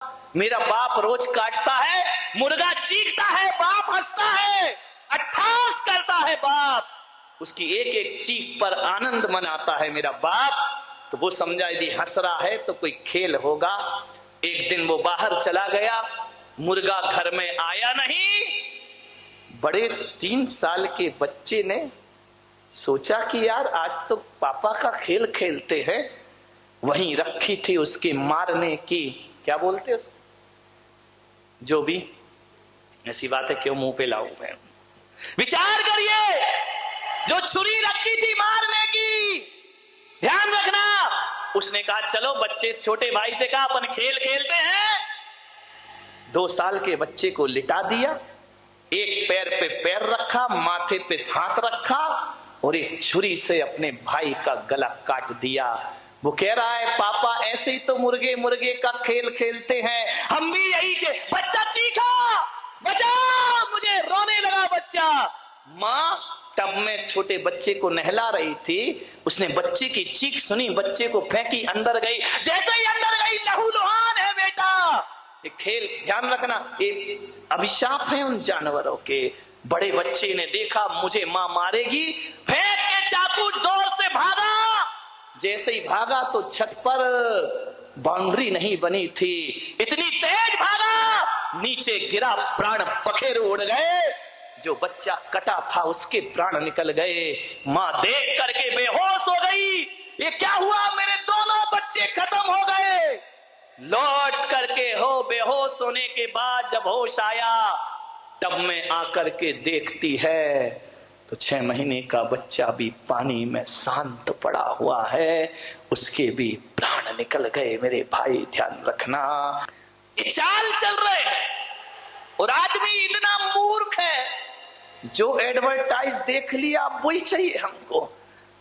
मेरा बाप रोज काटता है, मुर्गा चीखता है, बाप हंसता है, अट्ठास करता है बाप, उसकी एक एक चीख पर आनंद मनाता है मेरा बाप। तो वो समझा यदि हंस रहा है तो कोई खेल होगा। एक दिन वो बाहर चला गया, मुर्गा घर में आया नहीं। बड़े 3 साल के बच्चे ने सोचा कि यार आज तो पापा का खेल खेलते हैं। वहीं रखी थी उसके मारने की, क्या बोलते उसको, जो भी ऐसी बात है, क्यों मुंह पे लाऊं मैं। विचार करिए, जो छुरी रखी थी मारने की, ध्यान रखना। उसने कहा चलो बच्चे, छोटे भाई से कहा अपन खेल खेलते हैं। 2 साल के बच्चे को लिटा दिया, एक पैर पे पैर रखा, माथे पे हाथ रखा और एक छुरी से अपने भाई का गला काट दिया। वो कह रहा है पापा ऐसे ही तो मुर्गे मुर्गे का खेल खेलते हैं, हम भी यही के। बच्चा चीखा, बचा, मुझे रोने लगा बच्चा। माँ टब में छोटे बच्चे को नहला रही थी, उसने बच्चे की चीख सुनी, बच्चे को फेंकी, अंदर गई। जैसे ही अंदर गई, लहूलुहान है बेटा। ये खेल, ध्यान रखना, ये अभिशाप है उन जानवरों के। बड़े बच्चे ने देखा मुझे माँ मारेगी, फेंक के चाकू जोर से भागा। जैसे ही भागा तो छत पर बाउंड्री नहीं बनी थी, इतनी तेज भागा, नीचे गिरा, प्राण पखेरु उड़ गए। जो बच्चा कटा था उसके प्राण निकल गए। माँ देख करके बेहोश हो गई। ये क्या हुआ, मेरे दोनों बच्चे खत्म हो गए। लौट करके बेहोश होने के बाद जब होश आया, टब में आकर के देखती है तो 6 महीने का बच्चा भी पानी में शांत पड़ा हुआ है, उसके भी प्राण निकल गए। मेरे भाई ध्यान रखना, ये चाल चल रहे हैं। और आदमी इतना मूर्ख है, जो एडवर्टाइज देख लिया वही चाहिए हमको।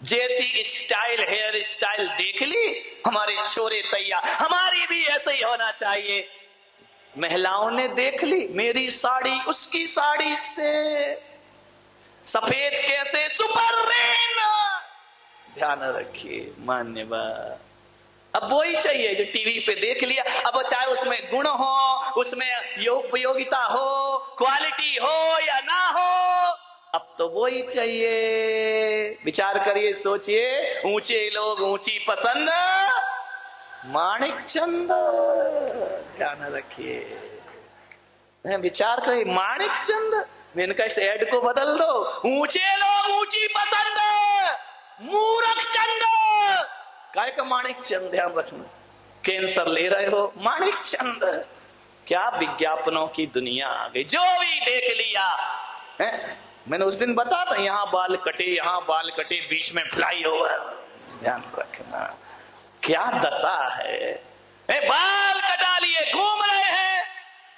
जैसी स्टाइल, हेयर स्टाइल देख ली, हमारे छोरे तैयार, हमारी भी ऐसे ही होना चाहिए। महिलाओं ने देख ली, मेरी साड़ी उसकी साड़ी से सफेद कैसे, सुपर रेन। ध्यान रखिए, मान्यवर। अब वही चाहिए जो टीवी पे देख लिया। अब चाहे उसमें गुण हो, उसमें उपयोगिता हो, क्वालिटी हो या ना हो, अब तो वही चाहिए। विचार करिए, सोचिए, ऊंचे लोग ऊंची पसंद, माणिक चंद। ध्यान रखिए, विचार करिए, माणिक चंद। मैंने कहा इस ऐड को बदल दो, ऊंचे लोग ऊंची पसंद, मूर्ख चंद। काय का माणिक चंद, ध्यान रखना। कैंसर ले रहे हो, माणिक चंद। क्या विज्ञापनों की दुनिया आ गई, जो भी देख लिया है। मैंने उस दिन बता था, यहाँ बाल कटे, यहाँ बाल कटे, बीच में फ्लाई ओवर। ध्यान रखना, क्या दशा है। बाल कटा लिए घूम रहे हैं।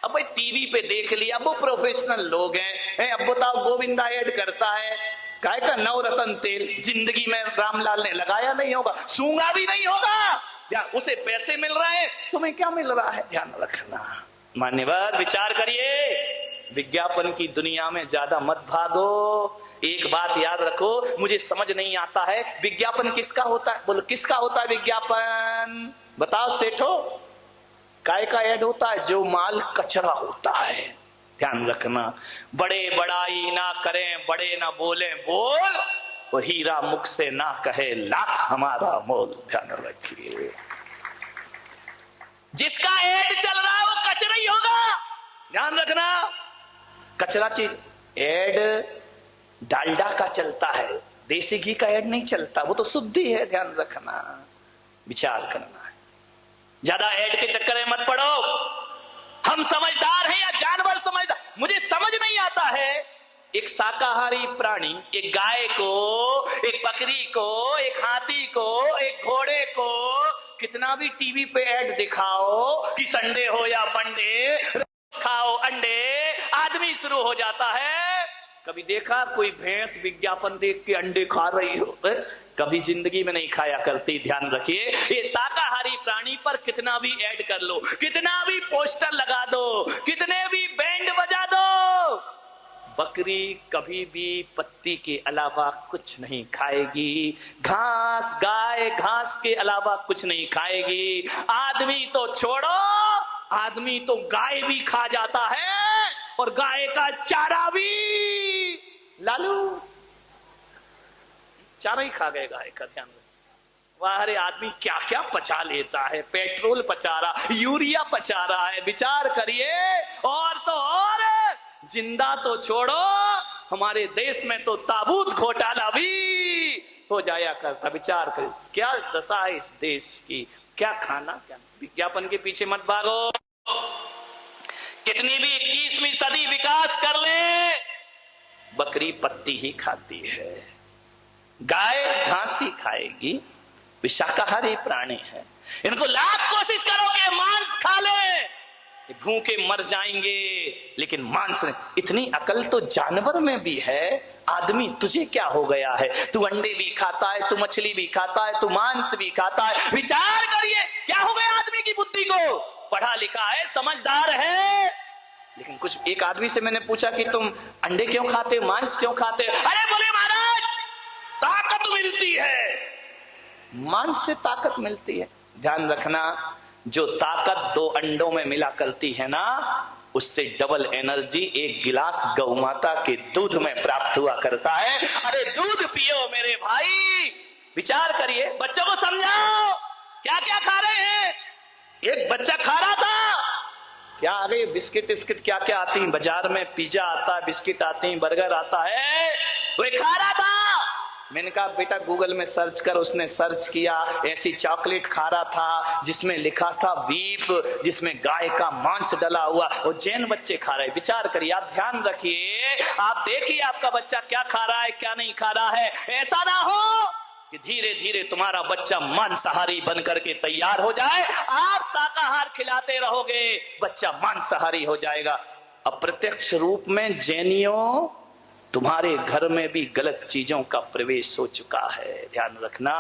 अब भाई टीवी पे देख लिया, वो प्रोफेशनल लोग हैं। अब बताओ, गोविंदा ऐड करता है, काय का नवरत्न तेल, जिंदगी में रामलाल ने लगाया नहीं होगा, सूंगा भी नहीं होगा, ध्यान, उसे पैसे मिल रहे हैं, तुम्हें क्या मिल रहा है। ध्यान रखना, मान्यवर, विचार करिए। विज्ञापन की दुनिया में ज्यादा मत भागो। एक बात याद रखो, मुझे समझ नहीं आता है विज्ञापन किसका होता है। बोलो किसका होता है विज्ञापन, बताओ सेठो। काय का ऐड होता है, जो माल कचरा होता है। ध्यान रखना, बड़े बड़ाई ना करें, बड़े ना बोले बोल, और हीरा मुख से ना कहे लाख हमारा मोल। ध्यान रखिए, जिसका ऐड चल रहा है वो कचरा ही होगा। ध्यान रखना, कचरा चीज। ऐड डालडा का चलता है, देसी घी का ऐड नहीं चलता, वो तो शुद्धि है। ध्यान रखना, विचार करना है, ज्यादा ऐड के चक्कर में मत पड़ो। हम समझदार हैं या जानवर समझदार, मुझे समझ नहीं आता है। एक शाकाहारी प्राणी, एक गाय को, एक बकरी को, एक हाथी को, एक घोड़े को कितना भी टीवी पे ऐड दिखाओ कि संडे हो या मंडे, खाओ अंडे, आदमी शुरू हो जाता है। कभी देखा कोई भैंस विज्ञापन देख के अंडे खा रही हो? कभी जिंदगी में नहीं खाया करती। ध्यान रखिए, ये शाकाहारी प्राणी पर कितना भी ऐड कर लो, कितना भी पोस्टर लगा दो, कितने भी बैंड बजा दो, बकरी कभी भी पत्ती के अलावा कुछ नहीं खाएगी। घास, गाय घास के अलावा कुछ नहीं खाएगी। आदमी तो छोड़ो, आदमी तो गाय भी खा जाता है और गाय का चारा भी। लालू चारा ही खा गए गाय का, ध्यान रखो। वाह, अरे आदमी क्या क्या पचा लेता है, पेट्रोल पचा रहा, यूरिया पचा रहा है, विचार करिए। और तो और जिंदा तो छोड़ो, हमारे देश में तो ताबूत घोटाला भी हो जाया करता। विचार करिए क्या दशा है इस देश की, क्या खाना, क्या विज्ञापन के पीछे मत भागो। कितनी भी 21वीं सदी विकास कर ले, बकरी पत्ती ही खाती है, गाय घास ही खाएगी, वे शाकाहारी प्राणी है। इनको लाख कोशिश करो कि मांस खा ले, भूखे मर जाएंगे, लेकिन मांस। इतनी अकल तो जानवर में भी है। आदमी तुझे क्या हो गया है, तू अंडे भी खाता है, तू मछली भी खाता है, तू मांस भी खाता है। विचार करिए क्या हो गया आदमी की बुद्धि को। पढ़ा लिखा है, समझदार है, लेकिन कुछ एक आदमी से मैंने पूछा कि तुम अंडे क्यों खाते हो, मांस क्यों खाते हो? अरे बोले महाराज ताकत मिलती है, मांस से ताकत मिलती है। ध्यान रखना, जो ताकत 2 अंडों में मिला करती है ना, उससे डबल एनर्जी 1 गिलास गौ माता के दूध में प्राप्त हुआ करता है। अरे दूध पियो मेरे भाई। विचार करिए, बच्चों को समझाओ क्या क्या खा रहे हैं। एक बच्चा खा रहा था क्या, अरे बिस्किट बिस्किट क्या क्या आती है बाजार में, पिज्जा आता है, बिस्किट आती है, बर्गर आता है, वो खा रहा था। मैंने कहा बेटा गूगल में सर्च कर। उसने सर्च किया, ऐसी चॉकलेट खा रहा था जिसमें लिखा था बीफ, जिसमें गाय का मांस डला हुआ, और जैन बच्चे खा रहे। विचार करिए, आप ध्यान रखिए, आप देखिए आपका बच्चा क्या खा रहा है क्या नहीं खा रहा है। ऐसा ना हो कि धीरे धीरे तुम्हारा बच्चा मांसाहारी बन करके तैयार हो जाए। आप शाकाहार खिलाते रहोगे, बच्चा मांसाहारी हो जाएगा। अप्रत्यक्ष रूप में जैनियों तुम्हारे घर में भी गलत चीजों का प्रवेश हो चुका है, ध्यान रखना।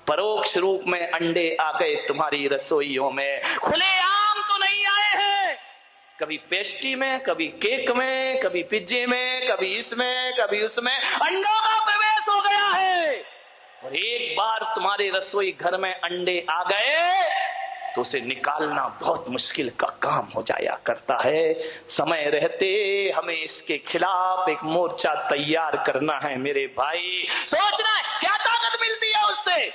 परोक्ष रूप में अंडे आ गए तुम्हारी रसोइयों में, खुलेआम तो नहीं आए हैं। कभी पेस्ट्री में, कभी केक में, कभी पिज्जे में, कभी इसमें, कभी उसमें अंडों का प्रवेश हो गया है। और एक बार तुम्हारे रसोई घर में अंडे आ गए तो उसे निकालना बहुत मुश्किल का काम हो जाया करता है। समय रहते हमें इसके खिलाफ एक मोर्चा तैयार करना है मेरे भाई। सोचना है क्या ताकत मिलती है उससे।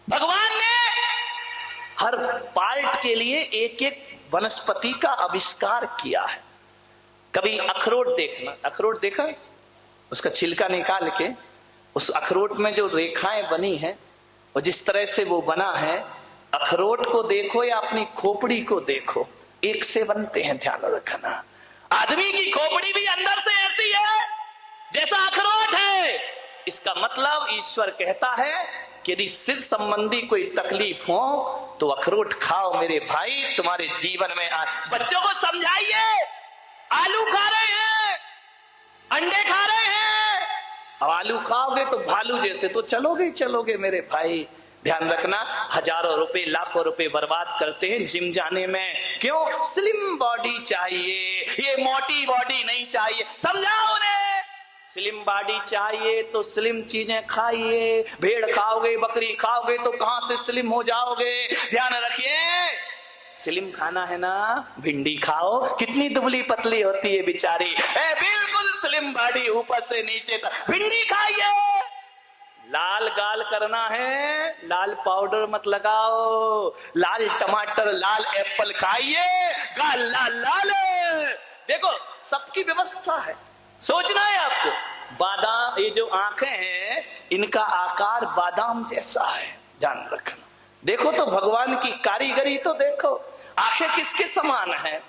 भगवान ने हर पार्ट के लिए एक एक वनस्पति का आविष्कार किया है। कभी अखरोट देखना, अखरोट देखा, उसका छिलका निकाल के उस अखरोट में जो रेखाएं बनी हैं और जिस तरह से वो बना है, अखरोट को देखो या अपनी खोपड़ी को देखो, एक से बनते हैं, ध्यान रखना। आदमी की खोपड़ी भी अंदर से ऐसी है जैसा अखरोट है। इसका मतलब ईश्वर कहता है कि यदि सिर संबंधी कोई तकलीफ हो तो अखरोट खाओ मेरे भाई, तुम्हारे जीवन में बच्चों को समझाइए। आलू खा रहे हैं, अंडे खा रहे हैं, अब आलू खाओगे तो भालू जैसे तो चलोगे ही चलोगे मेरे भाई। ध्यान रखना, हजारों रुपए लाखों रुपए बर्बाद करते हैं जिम जाने में। क्यों? स्लिम बॉडी चाहिए, ये मोटी बॉडी नहीं चाहिए। समझाओ उन्हें, स्लिम बॉडी चाहिए तो स्लिम चीजें खाइए। भेड़ खाओगे, बकरी खाओगे तो कहां से स्लिम हो जाओगे। ध्यान रखिए, स्लिम खाना है ना, भिंडी खाओ, कितनी दुबली पतली होती है बेचारी, बिल्कुल स्लिम बॉडी ऊपर से नीचे तक। भिंडी खाइए। लाल गाल करना है, लाल पाउडर मत लगाओ। लाल टमाटर, लाल एप्पल खाइए, गाल लाल लाल। देखो सबकी व्यवस्था है, सोचना है आपको। बादाम, ये जो आंखें हैं इनका आकार बादाम जैसा है, ध्यान रखना। देखो तो भगवान की कारीगरी तो देखो, आंखें किसके समान है,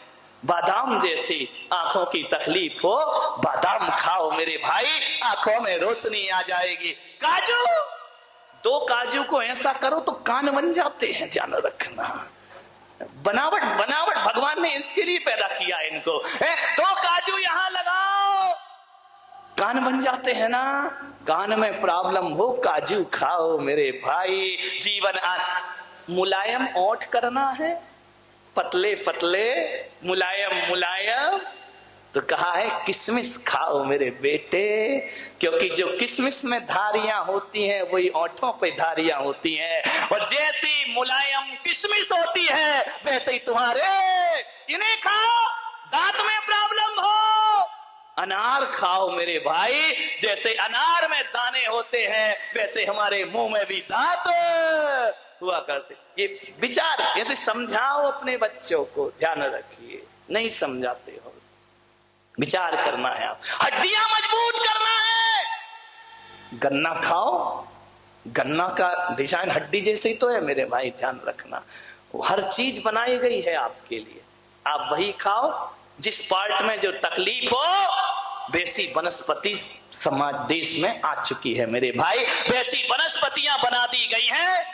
बादाम जैसी। आंखों की तकलीफ हो, बादाम खाओ मेरे भाई, आंखों में रोशनी आ जाएगी। काजू, 2 काजू को ऐसा करो तो कान बन जाते हैं, ध्यान रखना। बनावट बनावट भगवान ने इसके लिए पैदा किया इनको। 2 काजू यहां लगाओ, कान बन जाते हैं ना। कान में प्रॉब्लम हो, काजू खाओ मेरे भाई, जीवन मुलायम ओठ करना है, पतले पतले मुलायम मुलायम, तो कहा है किशमिश खाओ मेरे बेटे, क्योंकि जो किशमिश में धारियां होती हैं वही ओठों पे धारियां होती हैं। और जैसी मुलायम किशमिश होती है, वैसे ही तुम्हारे, इन्हें खाओ दांत में प्रॉब्लम हो। अनार खाओ मेरे भाई, जैसे अनार में दाने होते हैं वैसे हमारे मुंह में भी दांत हुआ करते। ये विचार ऐसे समझाओ अपने बच्चों को, ध्यान रखिए, नहीं समझाते हो। विचार करना है, आप हड्डियां मजबूत करना है। गन्ना खाओ, गन्ना का डिजाइन हड्डी जैसे ही तो है मेरे भाई, ध्यान रखना। हर चीज बनाई गई है आपके लिए, आप वही खाओ जिस पार्ट में जो तकलीफ हो। वैसी वनस्पति समाज देश में आ चुकी है मेरे भाई, वैसी वनस्पतियां बना दी गई हैं।